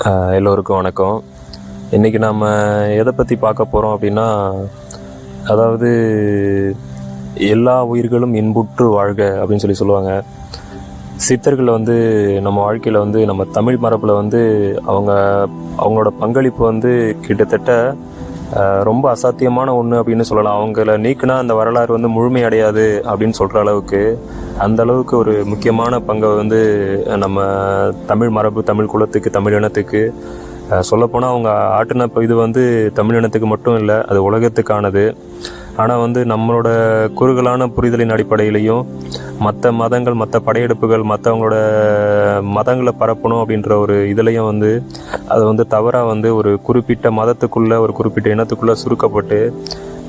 எல்லோருக்கும் வணக்கம். இன்றைக்கி நாம் எதை பற்றி பார்க்க போகிறோம் அப்படின்னா, அதாவது எல்லா உயிர்களும் இன்புற்று வாழ்க அப்படின்னு சொல்லுவாங்க. சித்தர்கள் நம்ம வாழ்க்கையில் நம்ம தமிழ் மரபில் அவங்களோட பங்களிப்பு கிட்டத்தட்ட ரொம்ப அசாத்தியமான ஒன்று அப்படின்னு சொல்லலாம். அவங்கள நீக்கினா அந்த வரலாறு முழுமை அடையாது அப்படின்னு சொல்கிற அளவுக்கு அந்த அளவுக்கு ஒரு முக்கியமான பங்கை நம்ம தமிழ் மரபு, தமிழ் குலத்துக்கு, தமிழ் இனத்துக்கு சொல்லப்போனால் அவங்க ஆட்டின இது தமிழ் இனத்துக்கு மட்டும் இல்லை, அது உலகத்துக்கானது. ஆனால் நம்மளோட குறுகலான புரிதலின் அடிப்படையிலையும் மற்ற மதங்கள், மற்ற படையெடுப்புகள், மற்றவங்களோட மதங்களை பரப்பணும் அப்படின்ற ஒரு இதுலேயும் அது தவறாக ஒரு குறிப்பிட்ட மதத்துக்குள்ளே, ஒரு குறிப்பிட்ட இனத்துக்குள்ளே சுருக்கப்பட்டு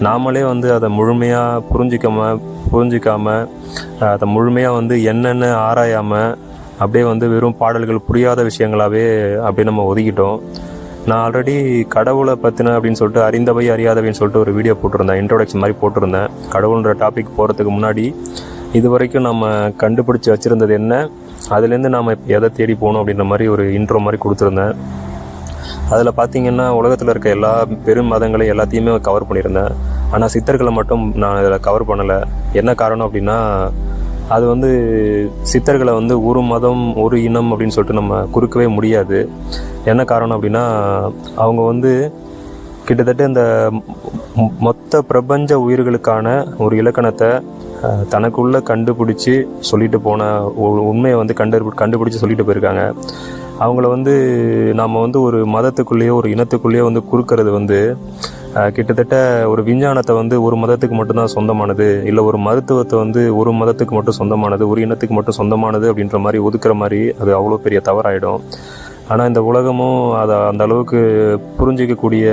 நாமளே அதை முழுமையாக புரிஞ்சிக்காமல் அதை முழுமையாக என்னென்ன ஆராயாமல் அப்படியே வெறும் பாடல்கள், புரியாத விஷயங்களாகவே அப்படியே நம்ம ஒதுக்கிட்டோம். நான் ஆல்ரெடி கடவுளை பற்றின அப்படின்னு சொல்லிட்டு அறிந்தவை அறியாதவைன்னு சொல்லிட்டு ஒரு வீடியோ போட்டிருந்தேன், இன்ட்ரோடக்ஷன் மாதிரி போட்டிருந்தேன். கடவுள்ன்ற டாபிக் போகிறதுக்கு முன்னாடி இது வரைக்கும் நம்ம கண்டுபிடிச்சி வச்சுருந்தது என்ன, அதுலேருந்து நாம் இப்போ எதை தேடி போகணும் அப்படின்ற மாதிரி ஒரு இன்ட்ரோ மாதிரி கொடுத்துருந்தேன். அதில் பார்த்திங்கன்னா உலகத்தில் இருக்க எல்லா பெரும் மதங்களையும் எல்லாத்தையுமே கவர் பண்ணியிருந்தேன். ஆனால் சித்தர்களை மட்டும் நான் இதில் கவர் பண்ணலை. என்ன காரணம் அப்படின்னா, அது சித்தர்களை ஒரு மதம், ஒரு இனம் அப்படின்னு சொல்லிட்டு நம்ம குறுக்கவே முடியாது. என்ன காரணம் அப்படின்னா, அவங்க கிட்டத்தட்ட இந்த மொத்த பிரபஞ்ச உயிர்களுக்கான ஒரு இலக்கணத்தை தனக்குள்ளே கண்டுபிடிச்சி சொல்லிட்டு போன உண்மையை கண்டுபிடிச்சி சொல்லிட்டு போயிருக்காங்க. அவங்கள நாம் ஒரு மதத்துக்குள்ளேயோ ஒரு இனத்துக்குள்ளேயோ குறுக்கிறது கிட்டத்தட்ட ஒரு விஞ்ஞானத்தை ஒரு மதத்துக்கு மட்டும்தான் சொந்தமானது, இல்லை ஒரு மருத்துவத்தை ஒரு மதத்துக்கு மட்டும் சொந்தமானது, ஒரு இனத்துக்கு மட்டும் சொந்தமானது அப்படின்ற மாதிரி ஒதுக்குற மாதிரி அது அவ்வளோ பெரிய தவறாயிடும். ஆனால் இந்த உலகமும் அதை அந்த அளவுக்கு புரிஞ்சிக்கக்கூடிய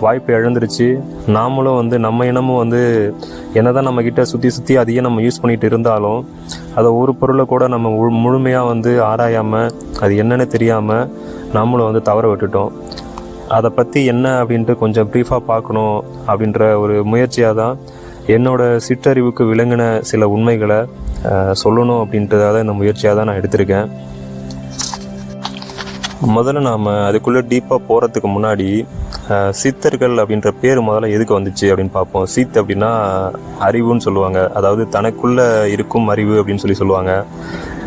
வாய்ப்பை இழந்துருச்சு. நாமளும் நம்ம இனமும் என்னதான் நம்மக்கிட்ட சுற்றி அதையே நம்ம யூஸ் பண்ணிகிட்டு இருந்தாலும் அதை ஒரு பொருளை கூட நம்ம முழுமையாக ஆராயாமல், அது என்னென்னு தெரியாமல் நாமளும் தவற விட்டுட்டோம். அதை பற்றி என்ன அப்படின்ட்டு கொஞ்சம் ப்ரீஃபாக பார்க்கணும் அப்படின்ற ஒரு முயற்சியாக தான் என்னோடய சிற்றறிவுக்கு விளங்கின சில உண்மைகளை சொல்லணும் அப்படின்றதாக இந்த முயற்சியாக தான் நான் எடுத்திருக்கேன். முதல்ல நாம் அதுக்குள்ளே டீப்பாக போகிறதுக்கு முன்னாடி சித்தர்கள் அப்படின்ற பேர் முதல்ல எதுக்கு வந்துச்சு அப்படின்னு பார்ப்போம். சித் அப்படின்னா அறிவுன்னு சொல்லுவாங்க. அதாவது தனக்குள்ளே இருக்கும் அறிவு அப்படின்னு சொல்லுவாங்க.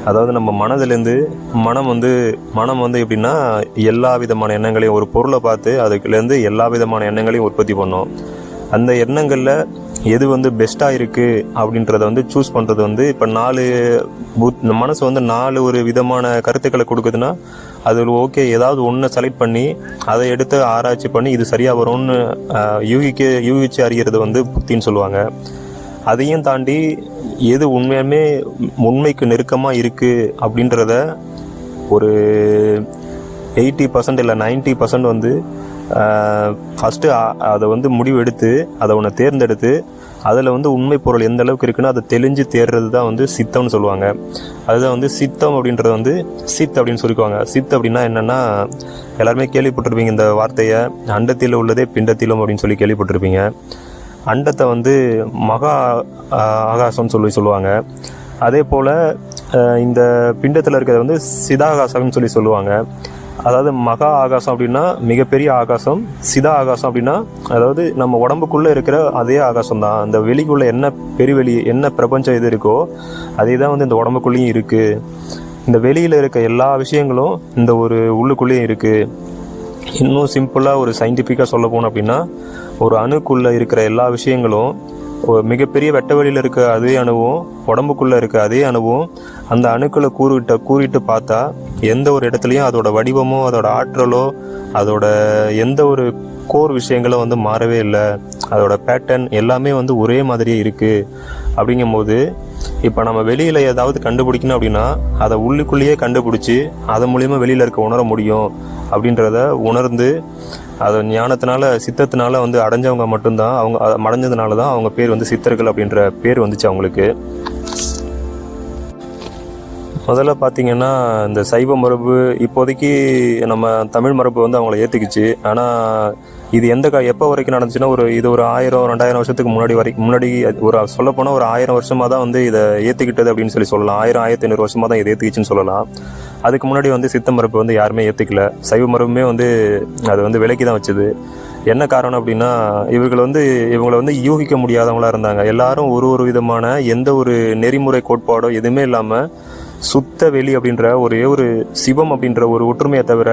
அதாவது நம்ம மனதிலேருந்து மனம் எப்படின்னா எல்லா விதமான எண்ணங்களையும், ஒரு பொருளை பார்த்து அதுக்குலேருந்து எல்லா விதமான எண்ணங்களையும் உற்பத்தி பண்ணோம். அந்த எண்ணங்களில் எது பெஸ்ட்டாக இருக்குது அப்படின்றத சூஸ் பண்ணுறது இப்போ மனசு 4 ஒரு விதமான கருத்துக்களை கொடுக்குதுன்னா அது ஓகே, ஏதாவது ஒன்று செலக்ட் பண்ணி அதை எடுத்து ஆராய்ச்சி பண்ணி இது சரியாக வரும்னு யூகிச்சு அறிகிறது புத்தின்னு சொல்லுவாங்க. அதையும் தாண்டி எது உண்மைக்கு நெருக்கமாக இருக்குது அப்படின்றத ஒரு 80% இல்லை 90% ஃபஸ்ட்டு அதை முடிவு எடுத்து அதை ஒன்று தேர்ந்தெடுத்து அதில் உண்மை பொருள் எந்த அளவுக்கு இருக்குன்னு அதை தெளிஞ்சு தேர்றது தான் சித்தம்னு சொல்லுவாங்க. அதுதான் சித்தம் அப்படின்றது சித் அப்படின்னு சொல்லிக்குவாங்க. சித் அப்படின்னா என்னென்னா, எல்லாருமே கேள்விப்பட்டிருப்பீங்க இந்த வார்த்தையை, அண்டத்தில் உள்ளதே பிண்டத்திலும் அப்படின்னு சொல்லி கேள்விப்பட்டிருப்பீங்க. அண்டத்தை மகா ஆகாசம்னு சொல்லுவாங்க. அதே போல் இந்த பிண்டத்தில் இருக்கிறத சிதாகாசம்னு சொல்லுவாங்க. அதாவது மகா ஆகாசம் அப்படின்னா மிகப்பெரிய ஆகாசம், சிதா ஆகாசம் அப்படின்னா அதாவது நம்ம உடம்புக்குள்ளே இருக்கிற அதே ஆகாசம் தான். அந்த வெளிக்குள்ளே என்ன பெருவெளி, என்ன பிரபஞ்சம் எது இருக்கோ அதே தான் இந்த உடம்புக்குள்ளேயும் இருக்குது. இந்த வெளியில் இருக்க எல்லா விஷயங்களும் இந்த ஒரு உள்ளுக்குள்ளேயும் இருக்குது. இன்னும் சிம்பிளாக ஒரு சயின்டிஃபிக்காக சொல்ல போனோம் அப்படின்னா, ஒரு அணுக்குள்ளே இருக்கிற எல்லா விஷயங்களும் ஒரு மிகப்பெரிய வெட்ட வெளியில் இருக்க அதே அணுவும் உடம்புக்குள்ளே இருக்க அதே அணுவும் அந்த அணுக்களை கூறிட்டு பார்த்தா எந்த ஒரு இடத்துலையும் அதோட வடிவமோ அதோட ஆற்றலோ அதோட எந்த ஒரு கோர் விஷயங்களும் மாறவே இல்லை. அதோட பேட்டர்ன் எல்லாமே ஒரே மாதிரியே இருக்குது. அப்படிங்கும்போது இப்போ நம்ம வெளியில் ஏதாவது கண்டுபிடிக்கணும் அப்படின்னா அதை உள்ளுக்குள்ளேயே கண்டுபிடிச்சி அதன் மூலிமா வெளியில் இருக்க உணர முடியும் அப்படின்றத உணர்ந்து அதை ஞானத்தினால, சித்தத்தினால அடைஞ்சவங்க மட்டும்தான், அவங்க அடைஞ்சதுனால தான் அவங்க பேர் சித்தர்கள் அப்படின்ற பேர் வந்துச்சு அவங்களுக்கு. முதல்ல பார்த்தீங்கன்னா இந்த சைவ மரபு இப்போதைக்கு நம்ம தமிழ் மரபு வந்து அவங்கள ஏற்றுக்குச்சு. ஆனால் இது எப்போ வரைக்கும் நடந்துச்சுன்னா இது ஒரு 1000-2000 வருஷத்துக்கு முன்னாடி ஒரு சொல்லப்போனால் ஒரு 1000 வருஷமாக தான் வந்து இதை ஏற்றுக்கிட்டது அப்படின்னு சொல்லலாம். 1000-1500 வருஷமாக தான் இதை ஏற்றுக்கிச்சுன்னு சொல்லலாம். அதுக்கு முன்னாடி வந்து சித்த மரபு வந்து யாருமே ஏற்றுக்கல. சைவ மரபுமே வந்து அது வந்து விலக்கி தான் வச்சுது. என்ன காரணம் அப்படின்னா இவங்களை வந்து யூகிக்க முடியாதவங்களா இருந்தாங்க. எல்லாரும் ஒரு விதமான எந்த ஒரு நெறிமுறை கோட்பாடோ எதுவுமே இல்லாமல் சுத்த வெளி அப்படின்ற ஒரு சிவம் அப்படின்ற ஒரு ஒற்றுமையை தவிர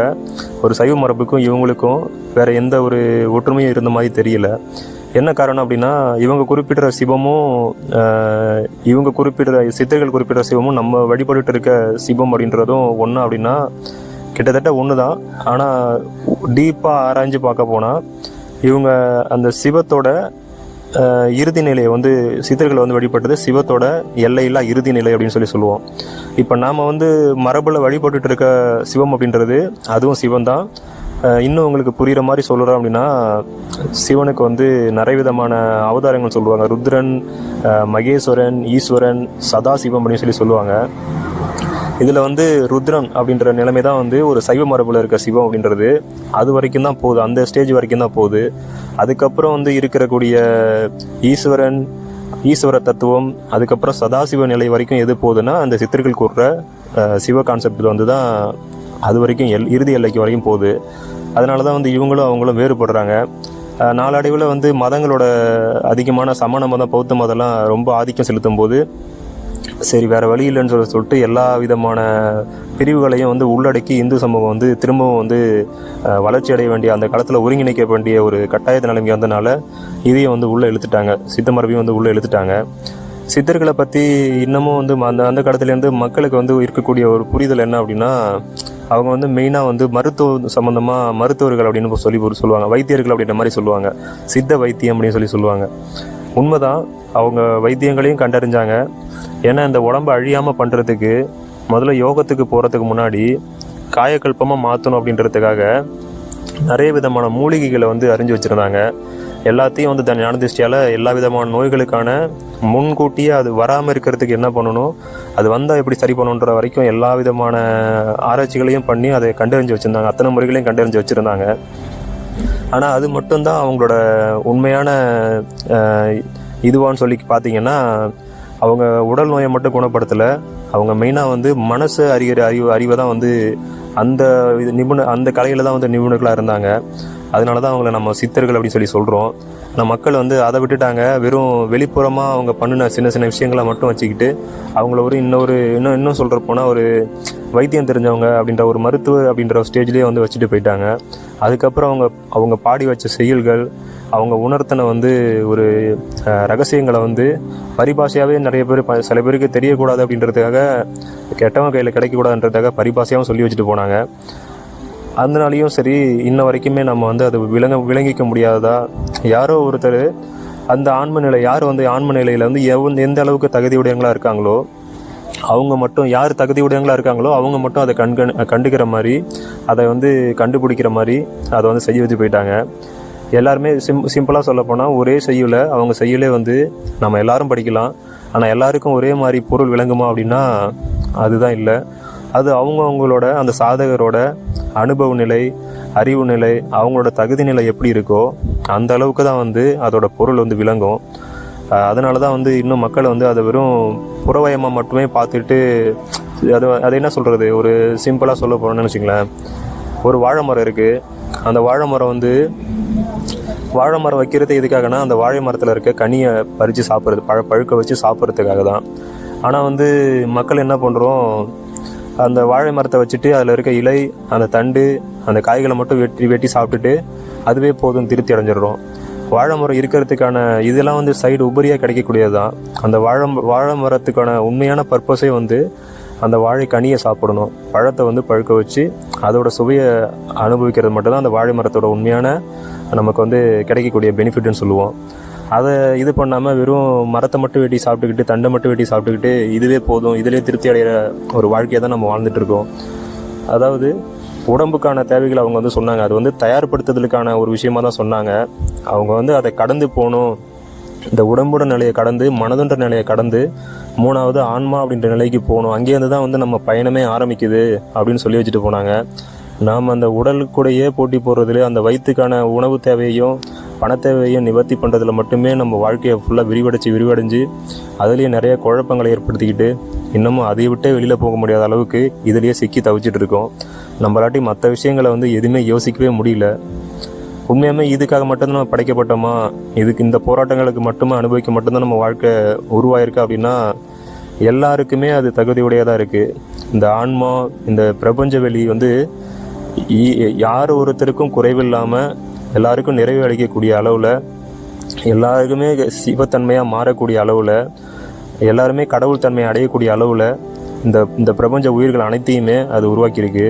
ஒரு சைவ மரபுக்கும் இவங்களுக்கும் வேற எந்த ஒரு ஒற்றுமையும் இருந்த மாதிரி தெரியல. என்ன காரணம் அப்படின்னா இவங்க குறிப்பிடுற சிவமும் சித்தர்கள் குறிப்பிடுற சிவமும் நம்ம வழிபட்டு இருக்க சிவம் அப்படின்றதும் ஒன்று அப்படின்னா கிட்டத்தட்ட ஒன்று தான். ஆனால் டீப்பாக ஆராய்ஞ்சு பார்க்க போனால் இவங்க அந்த சிவத்தோட இறுதி நிலையை வந்து சித்தர்கள் வந்து வழிபட்டது சிவத்தோட எல்லையில்லா இறுதி நிலை அப்படின்னு சொல்லுவோம். இப்போ நாம் வந்து மரபில் வழிபட்டு இருக்க சிவம் அப்படின்றது அதுவும் சிவம் தான். இன்னும் உங்களுக்கு புரிகிற மாதிரி சொல்கிறோம் அப்படின்னா சிவனுக்கு வந்து நிறைய விதமான அவதாரங்கள் சொல்லுவாங்க. ருத்ரன், மகேஸ்வரன், ஈஸ்வரன், சதாசிவம் அப்படின்னு சொல்லுவாங்க. இதில் வந்து ருத்ரன் அப்படின்ற நிலைமை தான் வந்து ஒரு சைவ மரபில் இருக்க சிவம் அப்படின்றது அது வரைக்கும் தான் போகுது, அந்த ஸ்டேஜ் வரைக்கும் தான் போகுது. அதுக்கப்புறம் வந்து இருக்கக்கூடிய ஈஸ்வர தத்துவம், அதுக்கப்புறம் சதாசிவ நிலை வரைக்கும் எது போகுதுன்னா அந்த சித்தர்கள் கூறுற சிவ கான்செப்ட் வந்து தான் அது வரைக்கும் இறுதி எல்லைக்கு வரைக்கும் போகுது. அதனால தான் வந்து இவங்களும் அவங்களும் வேறுபடுறாங்க. நாளடைவில் வந்து மதங்களோட அதிகமான சமண மதம், பௌத்த மதம்லாம் ரொம்ப ஆதிக்கம் செலுத்தும் போது சரி வேறு வழி இல்லைன்னு சொல்லிட்டு எல்லா விதமான பிரிவுகளையும் வந்து உள்ளடக்கி இந்து சமூகம் வந்து திரும்பவும் வந்து வளர்ச்சி அடைய வேண்டிய அந்த காலத்தில் ஒருங்கிணைக்க வேண்டிய ஒரு கட்டாயத்த நிலைமை வந்தனால இதையும் வந்து உள்ளே இழுத்துட்டாங்க. சித்த மரபையும் வந்து உள்ளே இழுத்துட்டாங்க. சித்தர்களை பற்றி இன்னமும் வந்து அந்த காலத்துலேருந்து மக்களுக்கு வந்து இருக்கக்கூடிய ஒரு புரிதல் என்ன அப்படின்னா அவங்க வந்து மெயினாக வந்து மருத்துவ சம்மந்தமாக மருத்துவர்கள் அப்படின்னு சொல்லுவாங்க. வைத்தியர்கள் அப்படின்ற மாதிரி சொல்லுவாங்க. சித்த வைத்தியம் அப்படின்னு சொல்லுவாங்க. உண்மைதான், அவங்க வைத்தியங்களையும் கண்டறிஞ்சாங்க. ஏன்னா இந்த உடம்பை அழியாமல் பண்ணுறதுக்கு முதல்ல யோகத்துக்கு போகிறதுக்கு முன்னாடி காயக்கல்பமாக மாற்றணும் அப்படின்றதுக்காக நிறைய விதமான மூலிகைகளை வந்து அறிஞ்சு வச்சுருந்தாங்க. எல்லாத்தையும் வந்து ஞான திருஷ்டியால் எல்லா விதமான நோய்களுக்கான முன்கூட்டியே அது வராமல் இருக்கிறதுக்கு என்ன பண்ணணும், அது வந்தால் எப்படி சரி பண்ணணுன்ற வரைக்கும் எல்லா விதமான ஆராய்ச்சிகளையும் பண்ணி அதை கண்டறிஞ்சு வச்சுருந்தாங்க. அத்தனை முறைகளையும் கண்டறிஞ்சு வச்சுருந்தாங்க. ஆனால் அது மட்டும்தான் அவங்களோட உண்மையான இதுவான்னு சொல்லி பார்த்தீங்கன்னா அவங்க உடல் நோயை மட்டும் குணப்படுத்தலை. அவங்க மெயினாக வந்து மனசு அறிவை தான் வந்து அந்த கலையில் தான் வந்து நிபுணர்களாக இருந்தாங்க. அதனால தான் அவங்கள நம்ம சித்தர்கள் அப்படின்னு சொல்கிறோம். நம்ம மக்கள் வந்து அதை விட்டுட்டாங்க. வெறும் வெளிப்புறமாக அவங்க பண்ணின சின்ன சின்ன விஷயங்களை மட்டும் வச்சுக்கிட்டு அவங்கள இன்னும் சொல்கிற போனால் ஒரு வைத்தியம் தெரிஞ்சவங்க அப்படின்ற ஒரு மருத்துவர் அப்படின்ற ஒரு ஸ்டேஜ்லேயே வந்து வச்சுட்டு போயிட்டாங்க. அதுக்கப்புறம் அவங்க பாடி வச்ச செயல்கள், அவங்க உணர்த்தின வந்து ஒரு ரகசியங்களை வந்து பரிபாஷையாகவே நிறைய பேர் சில பேருக்கு தெரியக்கூடாது அப்படின்றதுக்காக கெட்டவங்க கையில் கிடைக்கக்கூடாதுன்றதுக்காக பரிபாஷையாகவும் சொல்லி வச்சுட்டு போனாங்க. அதனாலையும் சரி இன்ன வரைக்குமே நம்ம வந்து அதை விளங்கிக்க முடியாததா. யாரோ ஒருத்தர் அந்த ஆன்ம நிலை வந்து ஆன்ம நிலையில் வந்து எந்த அளவுக்கு தகுதியுடையவங்களாக இருக்காங்களோ அவங்க மட்டும், யார் தகுதியுடையவங்களாக இருக்காங்களோ அவங்க மட்டும் அதை கண்டுக்கிற மாதிரி, அதை வந்து கண்டுபிடிக்கிற மாதிரி அதை வந்து செய்ய வச்சு போயிட்டாங்க. எல்லாருமே சிம்பிளாக சொல்ல போனால் ஒரே செய்யுளை அவங்க செய்யலே வந்து நம்ம எல்லாரும் படிக்கலாம். ஆனால் எல்லாருக்கும் ஒரே மாதிரி பொருள் விளங்குமா அப்படின்னா அதுதான் இல்லை. அது அவங்களோட அந்த சாதகரோட அனுபவ நிலை, அறிவு நிலை, அவங்களோட தகுதி நிலை எப்படி இருக்கோ அந்த அளவுக்கு தான் வந்து அதோட பொருள் வந்து விளங்கும். அதனால தான் வந்து இன்னும் மக்கள் வந்து அதை வெறும் புறவயமாக மட்டுமே பார்த்துட்டு அதை என்ன சொல்கிறது, ஒரு சிம்பிளாக சொல்ல போகிறோம்னு வச்சுங்களேன். ஒரு வாழை மரம் இருக்குது. அந்த வாழை மரம் வைக்கிறது எதுக்காகனா அந்த வாழை மரத்தில் இருக்க கனியை பறித்து சாப்பிட்றது, பழுக்க வச்சு சாப்பிட்றதுக்காக தான். ஆனால் வந்து மக்கள் என்ன பண்ணுறோம், அந்த வாழை மரத்தை வச்சுட்டு அதில் இருக்க இலை, அந்த தண்டு, அந்த காய்களை மட்டும் வெட்டி சாப்பிட்டுட்டு அதுவே போதும் திருப்தி அடைஞ்சிடுறோம். வாழை மரம் இருக்கிறதுக்கான இதெல்லாம் வந்து சைடு உபரியாக கிடைக்கக்கூடியது தான். அந்த வாழை மரத்துக்கான உண்மையான பர்பஸே வந்து அந்த வாழை கனியை சாப்பிடணும், பழத்தை வந்து பழுக்க வச்சு அதோட சுவையை அனுபவிக்கிறது மட்டும்தான் அந்த வாழை மரத்தோட உண்மையான நமக்கு வந்து கிடைக்கக்கூடிய பெனிஃபிட்னு சொல்லுவோம். அதை இது பண்ணாமல் வெறும் மரத்தை மட்டும் வெட்டி சாப்பிட்டுக்கிட்டு, தண்டை மட்டும் வெட்டி சாப்பிட்டுக்கிட்டு இதுவே போதும், இதிலே திருப்தி அடைகிற ஒரு வாழ்க்கையை தான் நம்ம வாழ்ந்துட்டுருக்கோம். அதாவது உடம்புக்கான தேவைகள் அவங்க வந்து சொன்னாங்க, அது வந்து தயார்படுத்துதலுக்கான ஒரு விஷயமா தான் சொன்னாங்க. அவங்க வந்து அதை கடந்து போகணும், இந்த உடம்போட நிலையை கடந்து மனதுன்ற நிலையை கடந்து மூணாவது ஆன்மா அப்படின்ற நிலைக்கு போகணும், அங்கேருந்து தான் வந்து நம்ம பயணமே ஆரம்பிக்குது அப்படின்னு சொல்லி வச்சுட்டு போனாங்க. நாம் அந்த உடலுக்குடையே போட்டி போடுறதுல அந்த வயிற்றுக்கான உணவு தேவையையும் பண தேவையையும் நிவர்த்தி பண்ணுறதுல மட்டுமே நம்ம வாழ்க்கையை ஃபுல்லாக விரிவடைஞ்சு அதுலேயே நிறைய குழப்பங்களை ஏற்படுத்திக்கிட்டு இன்னமும் அதை விட்டே வெளியில் போக முடியாத அளவுக்கு இதுலேயே சிக்கி தவிச்சிட்டு இருக்கோம். நம்மளாட்டி மற்ற விஷயங்களை வந்து எதுவுமே யோசிக்கவே முடியல. உண்மையாமே இதுக்காக மட்டும்தான் நம்ம படைக்கப்பட்டோமா, இதுக்கு இந்த போராட்டங்களுக்கு மட்டுமே அனுபவிக்க மட்டும்தான் நம்ம வாழ்க்கை உருவாயிருக்கு அப்படின்னா எல்லாருக்குமே அது தகுதியுடையதாக இருக்குது. இந்த ஆன்மா, இந்த பிரபஞ்ச வெளி வந்து யார் ஒருத்தருக்கும் குறைவில்லாமல் எல்லாருக்கும் நிறைவு அளிக்கக்கூடிய அளவில், எல்லாருக்குமே சிவத்தன்மையாக மாறக்கூடிய அளவில், எல்லாருமே கடவுள் தன்மையை அடையக்கூடிய அளவில் இந்த பிரபஞ்ச உயிர்கள் அனைத்தையுமே அது உருவாக்கியிருக்கு.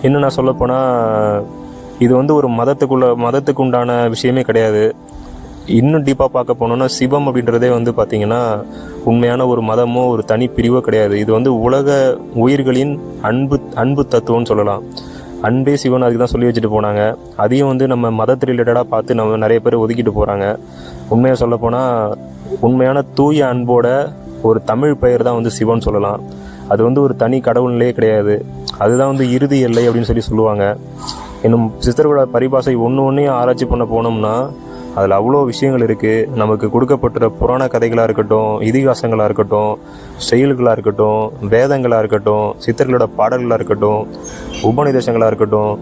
இன்னும் நான் சொல்லப்போனால் இது வந்து ஒரு மதத்துக்கு உண்டான விஷயமே கிடையாது. இன்னும் டீப்பாக பார்க்க போனோன்னா சிவம் அப்படின்றதே வந்து பார்த்திங்கன்னா உண்மையான ஒரு மதமோ ஒரு தனி பிரிவோ கிடையாது. இது வந்து உலக உயிர்களின் அன்பு தத்துவம்னு சொல்லலாம். அன்பே சிவன், அதுக்கு தான் சொல்லி வச்சுட்டு போனாங்க. அதையும் வந்து நம்ம மதத்து ரிலேட்டடாக பார்த்து நம்ம நிறைய பேர் ஒதுக்கிட்டு போகிறாங்க. உண்மையாக சொல்லப்போனால் உண்மையான தூய அன்போட ஒரு தமிழ் பெயர் தான் வந்து சிவன் சொல்லலாம். அது வந்து ஒரு தனி கடவுள்நிலையே கிடையாது. அதுதான் வந்து இறுதி எல்லை அப்படின்னு சொல்லுவாங்க. இன்னும் சித்தர்களோட பரிபாஷை ஒன்றையும் ஆராய்ச்சி பண்ண போனோம்னா அதில் அவ்வளோ விஷயங்கள் இருக்குது. நமக்கு கொடுக்கப்பட்ட புராண கதைகளாக இருக்கட்டும், இதிகாசங்களாக இருக்கட்டும், செயல்களாக இருக்கட்டும், வேதங்களாக இருக்கட்டும், சித்தர்களோட பாடல்களாக இருக்கட்டும், உபநிதேசங்களாக இருக்கட்டும்,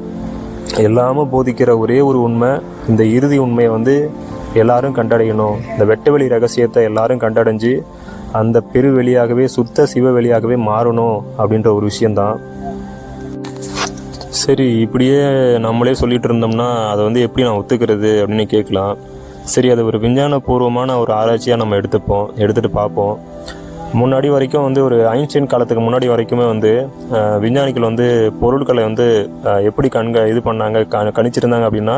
எல்லாமும் போதிக்கிற ஒரே ஒரு உண்மை, இந்த இறுதி உண்மையை வந்து எல்லாரும் கண்டடையணும். இந்த வெட்டவெளி ரகசியத்தை எல்லாரும் கண்டடைஞ்சு அந்த பெருவெளியாகவே சுத்த சிவ வெளியாகவே மாறணும் அப்படின்ற ஒரு விஷயந்தான். சரி, இப்படியே நம்மளே சொல்லிட்டு இருந்தோம்னா அதை வந்து எப்படி நான் ஒத்துக்கிறது அப்படின்னு கேட்கலாம். சரி, அது ஒரு விஞ்ஞானபூர்வமான ஒரு ஆராய்ச்சியாக நம்ம எடுத்துகிட்டு பார்ப்போம். முன்னாடி வரைக்கும் வந்து ஒரு ஐன்ஸ்டைன் காலத்துக்கு முன்னாடி வரைக்குமே வந்து விஞ்ஞானிகள் வந்து பொருட்களை வந்து எப்படி கணிச்சிருந்தாங்க அப்படின்னா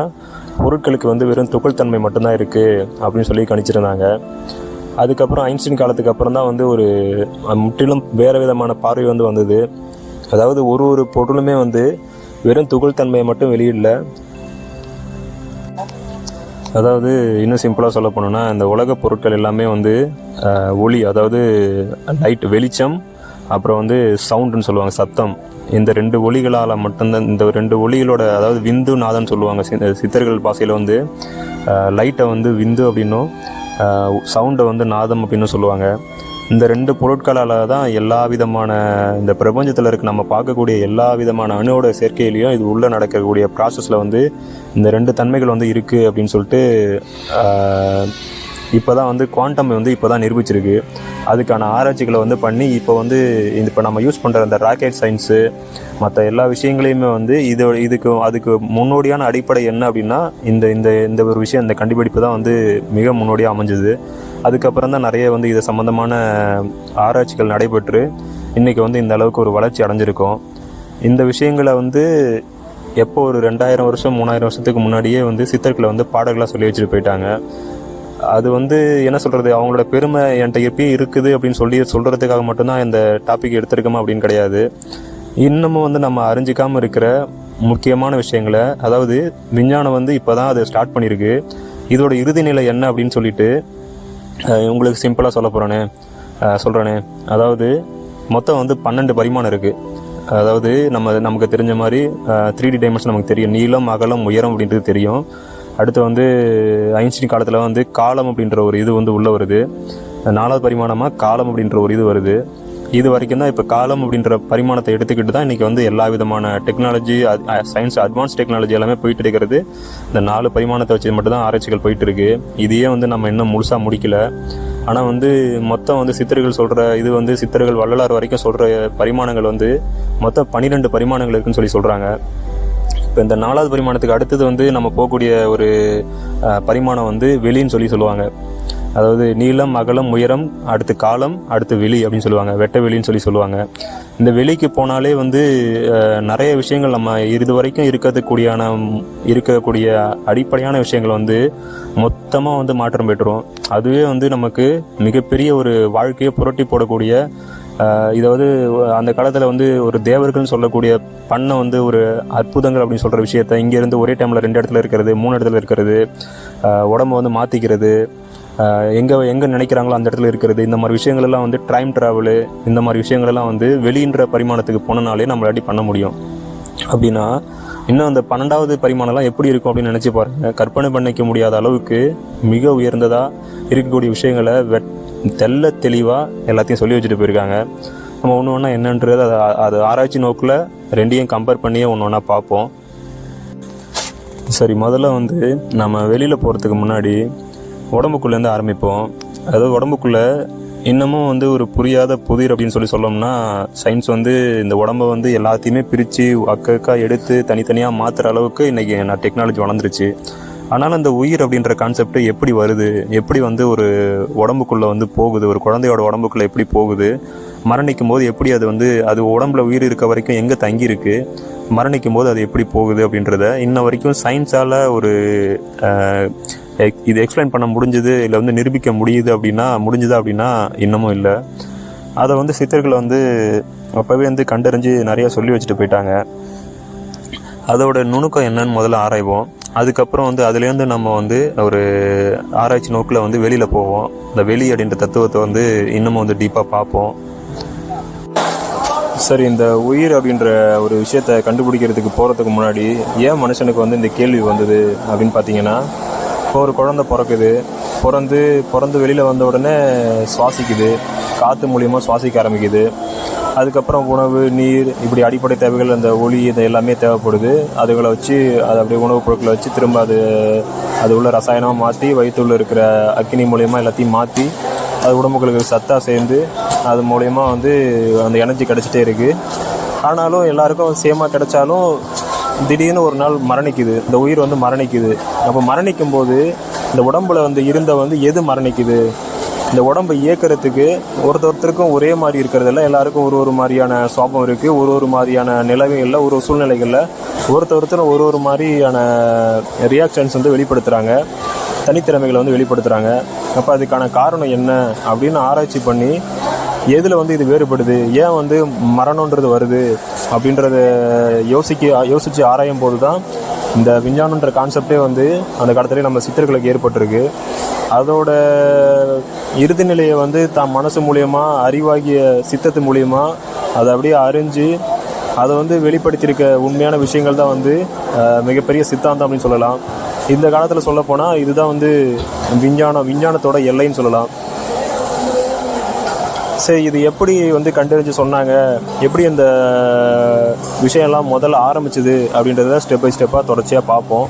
பொருட்களுக்கு வந்து வெறும் துகள் தன்மை மட்டும்தான் இருக்குது அப்படின்னு சொல்லி கணிச்சிருந்தாங்க. அதுக்கப்புறம் ஐன்ஸ்டைன் காலத்துக்கு அப்புறம் தான் வந்து ஒரு முற்றிலும் வேறு விதமான பார்வை வந்து வந்தது. அதாவது ஒரு பொருளுமே வந்து வெறும் துகள் தன்மையை மட்டும் வெளியிடல. அதாவது இன்னும் சிம்பிளாக சொல்ல போனோம்னா இந்த உலக பொருட்கள் எல்லாமே வந்து ஒளி, அதாவது லைட், வெளிச்சம், அப்புறம் வந்து சவுண்டுன்னு சொல்லுவாங்க, சத்தம். இந்த 2 ஒளிகளால் மட்டும்தான், இந்த 2 ஒளிகளோட, அதாவது விந்து நாதன்னு சொல்லுவாங்க சித்தர்கள் பாஷையில் வந்து லைட்டை வந்து விந்து அப்படின்னும் சவுண்டை வந்து நாதம் அப்படின்னு சொல்லுவாங்க. இந்த 2 பொருட்களால் தான் எல்லா விதமான இந்த பிரபஞ்சத்தில் இருக்க நம்ம பார்க்கக்கூடிய எல்லா விதமான அணுவோட சேர்க்கையிலையும் இது உள்ளே நடக்கக்கூடிய ப்ராசஸில் வந்து இந்த 2 தன்மைகள் வந்து இருக்குது அப்படின்னு சொல்லிட்டு இப்போ தான் வந்து குவாண்டம் வந்து இப்போ தான் நிரூபிச்சிருக்கு. அதுக்கான ஆராய்ச்சிகளை வந்து பண்ணி இப்போ நம்ம யூஸ் பண்ணுற அந்த ராக்கெட் சயின்ஸு மற்ற எல்லா விஷயங்களையுமே வந்து அதுக்கு முன்னோடியான அடிப்படை என்ன அப்படின்னா இந்த ஒரு விஷயம், இந்த கண்டுபிடிப்பு தான் வந்து மிக முன்னோடியாக அமைஞ்சுது. அதுக்கப்புறம் தான் நிறைய வந்து இது சம்மந்தமான ஆராய்ச்சிகள் நடைபெற்று இன்றைக்கி வந்து இந்த அளவுக்கு ஒரு வளர்ச்சி அடைஞ்சிருக்கோம். இந்த விஷயங்களை வந்து எப்போ ஒரு 2000 வருஷம் 3000 வருஷத்துக்கு முன்னாடியே வந்து சித்தர்களை வந்து பாடல்களாக சொல்லி வச்சுட்டு போயிட்டாங்க. அது வந்து என்ன சொல்கிறது, அவங்களோட பெருமை என்கிட்ட எப்பயும் இருக்குது அப்படின்னு சொல்கிறதுக்காக மட்டும்தான் இந்த டாபிக் எடுத்திருக்கோமா அப்படின்னு கிடையாது. இன்னமும் வந்து நம்ம அறிஞ்சிக்காமல் இருக்கிற முக்கியமான விஷயங்களை, அதாவது விஞ்ஞானம் வந்து இப்போ தான் அதை ஸ்டார்ட் பண்ணியிருக்கு. இதோட இறுதி நிலை என்ன அப்படின்னு சொல்லிட்டு உங்களுக்கு சிம்பிளாக சொல்கிறேனே. அதாவது மொத்தம் வந்து 12 பரிமாணம் இருக்குது. அதாவது நமக்கு தெரிஞ்ச மாதிரி 3D டைமென்ஷன் நமக்கு தெரியும். நீளம், அகலம், உயரம் அப்படின்றது தெரியும். அடுத்து வந்து ஐன்ஸ்டீன் காலத்தில் வந்து காலம் அப்படின்ற ஒரு இது வந்து உள்ளே வருது. 4வது பரிமாணமாக காலம் அப்படின்ற ஒரு இது வருது. இது வரைக்கும் தான் இப்போ காலம் அப்படின்ற பரிமாணத்தை எடுத்துக்கிட்டு தான் இன்றைக்கி வந்து எல்லா விதமான டெக்னாலஜி, சயின்ஸ், அட்வான்ஸ் டெக்னாலஜி எல்லாமே போயிட்டு இருக்கிறது. இந்த 4 பரிமாணத்தை வச்சு மட்டும் தான் ஆராய்ச்சிகள் போயிட்டு இருக்கு. இதையே வந்து நம்ம இன்னும் முழுசாக முடிக்கல. ஆனால் வந்து மொத்தம் வந்து சித்தர்கள் சொல்கிற இது வந்து சித்தர்கள் வள்ளலார் வரைக்கும் சொல்கிற பரிமாணங்கள் வந்து மொத்தம் 12 பரிமாணங்கள் இருக்குன்னு சொல்கிறாங்க. இப்போ இந்த 4வது பரிமாணத்துக்கு அடுத்தது வந்து நம்ம போகக்கூடிய ஒரு பரிமாணம் வந்து வெளின்னு சொல்லுவாங்க. அதாவது நீளம், அகலம், உயரம், அடுத்து காலம், அடுத்து வெளி அப்படின்னு சொல்லுவாங்க. வெட்ட வெளின்னு சொல்லுவாங்க. இந்த வெளிக்கு போனாலே வந்து நிறைய விஷயங்கள் நம்ம இது வரைக்கும் இருக்கக்கூடிய அடிப்படையான விஷயங்கள் வந்து மொத்தமாக வந்து மாற்றம் பெற்றுரும். அதுவே வந்து நமக்கு மிகப்பெரிய ஒரு வாழ்க்கையை புரட்டி போடக்கூடிய, இதாவது அந்த காலத்தில் வந்து ஒரு தேவர்கள்னு சொல்லக்கூடிய பண்ண வந்து ஒரு அற்புதங்கள் அப்படின்னு சொல்கிற விஷயத்த இங்கேருந்து ஒரே டைமில் 2 இடத்துல இருக்கிறது, 3 இடத்துல இருக்கிறது, உடம்பை வந்து மாற்றிக்கிறது, எங்கே நினைக்கிறாங்களோ அந்த இடத்துல இருக்கிறது, இந்த மாதிரி விஷயங்களெல்லாம் வந்து டைம் ட்ராவலு, இந்த மாதிரி விஷயங்களெல்லாம் வந்து வெளின்ற பரிமாணத்துக்கு போனனாலே நம்மளாட்டி பண்ண முடியும். அப்படின்னா இன்னும் அந்த 12வது பரிமாணம்லாம் எப்படி இருக்கும் அப்படின்னு நினச்சி பாருங்கள். கற்பனை பண்ணிக்க முடியாத அளவுக்கு மிக உயர்ந்ததாக இருக்கக்கூடிய விஷயங்களை தெள்ள தெளிவாக எல்லாத்தையும் சொல்லி வச்சுட்டு போயிருக்காங்க. நம்ம ஒன்று ஒன்றா என்னன்றது அது ஆராய்ச்சி நோக்கில் ரெண்டையும் கம்பேர் பண்ணியே ஒன்று ஒன்றா பார்ப்போம். சரி, முதல்ல வந்து நம்ம வெளியில் போகிறதுக்கு முன்னாடி உடம்புக்குள்ளேருந்து ஆரம்பிப்போம். அதாவது உடம்புக்குள்ளே இன்னமும் வந்து ஒரு புரியாத புதிர் அப்படின்னு சொல்லணும்னா, சயின்ஸ் வந்து இந்த உடம்பை வந்து எல்லாத்தையுமே பிரித்து அக்கா எடுத்து தனித்தனியாக மாற்றுற அளவுக்கு இன்றைக்கி டெக்னாலஜி வளர்ந்துருச்சு. ஆனாலும் அந்த உயிர் அப்படின்ற கான்செப்ட் எப்படி வருது, எப்படி வந்து ஒரு உடம்புக்குள்ளே வந்து போகுது, ஒரு குழந்தையோட உடம்புக்குள்ளே எப்படி போகுது, மரணிக்கும் போது எப்படி அது வந்து அது உடம்புல உயிர் இருக்க வரைக்கும் எங்கே தங்கியிருக்கு, மரணிக்கும் போது அது எப்படி போகுது அப்படின்றத இன்ன வரைக்கும் சயின்ஸால் ஒரு இது எக்ஸ்பிளைன் பண்ண முடிஞ்சுது, இல்லை வந்து நிரூபிக்க முடிஞ்சுதா அப்படின்னா இன்னமும் இல்லை. அதை வந்து சித்தர்கள் வந்து அப்போவே வந்து கண்டறிஞ்சு நிறையா சொல்லி வச்சுட்டு போயிட்டாங்க. அதோட நுணுக்கம் என்னன்னு முதல்ல ஆராய்வோம். அதுக்கப்புறம் வந்து அதுலேருந்து நம்ம வந்து ஒரு ஆராய்ச்சி நோக்கில் வந்து வெளியில் போவோம். இந்த வெளி அப்படின்ற தத்துவத்தை வந்து இன்னமும் வந்து டீப்பாக பார்ப்போம். சரி, இந்த உயிர் அப்படின்ற ஒரு விஷயத்தை கண்டுபிடிக்கிறதுக்கு போகிறதுக்கு முன்னாடி ஏன் மனுஷனுக்கு வந்து இந்த கேள்வி வந்தது அப்படின்னு பார்த்தீங்கன்னா, இப்போ ஒரு குழந்தை பிறந்து வெளியில் வந்த உடனே சுவாசிக்குது, காற்று மூலியமாக சுவாசிக்க ஆரம்பிக்குது. அதுக்கப்புறம் உணவு, நீர், இப்படி அடிப்படை தேவைகள், அந்த ஒளி, இது எல்லாமே தேவைப்படுது. அதுகளை வச்சு அது அப்படியே உணவுப் பொருட்களை வச்சு திரும்ப அது உள்ள ரசாயனமாக மாற்றி வயிற்றுள்ள இருக்கிற அக்கினி மூலியமாக எல்லாத்தையும் மாற்றி அது உடம்புகளுக்கு சத்தாக சேர்ந்து அது மூலயமா வந்து அந்த எனர்ஜி கிடச்சிட்டே இருக்குது. ஆனாலும் எல்லாருக்கும் சேமாக கிடைச்சாலும் திடீர்னு ஒரு நாள் மரணிக்குது, இந்த உயிர் வந்து மரணிக்குது. அப்போ மரணிக்கும் போது இந்த உடம்புல வந்து எது மரணிக்குது? இந்த உடம்பை இயக்கிறதுக்கு ஒருத்தருக்கும் ஒரே மாதிரி இருக்கிறதில்ல, எல்லாருக்கும் ஒரு மாதிரியான சுவாபம் இருக்குது, ஒரு மாதிரியான நிலைமைகளில், ஒரு சூழ்நிலைகளில் ஒருத்தரும் ஒரு மாதிரியான ரியாக்ஷன்ஸ் வந்து வெளிப்படுத்துகிறாங்க, தனித்திறமைகளை வந்து வெளிப்படுத்துகிறாங்க. அப்போ அதுக்கான காரணம் என்ன அப்படின்னு ஆராய்ச்சி பண்ணி எதில் வந்து இது வேறுபடுது, ஏன் வந்து மரணன்றது வருது அப்படின்றத யோசித்து ஆராயும் போது தான் இந்த விஞ்ஞானன்ற கான்செப்டே வந்து அந்த காலத்துலேயே நம்ம சித்தர்களுக்கு ஏற்பட்டிருக்கு. அதோட இறுதி நிலையை வந்து தான் மனசு மூலியமாக, அறிவாகிய சித்தத்து மூலியமாக அதை அப்படியே அறிஞ்சு அதை வந்து வெளிப்படுத்தியிருக்க உண்மையான விஷயங்கள் தான் வந்து மிகப்பெரிய சித்தாந்தம் அப்படின்னு சொல்லலாம். இந்த காலத்தில் சொல்லப்போனால் இதுதான் வந்து விஞ்ஞானத்தோட எல்லைன்னு சொல்லலாம். சரி, இது எப்படி வந்து கண்டறிஞ்சு சொன்னாங்க, எப்படி இந்த விஷயம்லாம் முதல்ல ஆரம்பிச்சுது அப்படின்றத ஸ்டெப் பை ஸ்டெப்பாக தொடர்ச்சியாக பார்ப்போம்.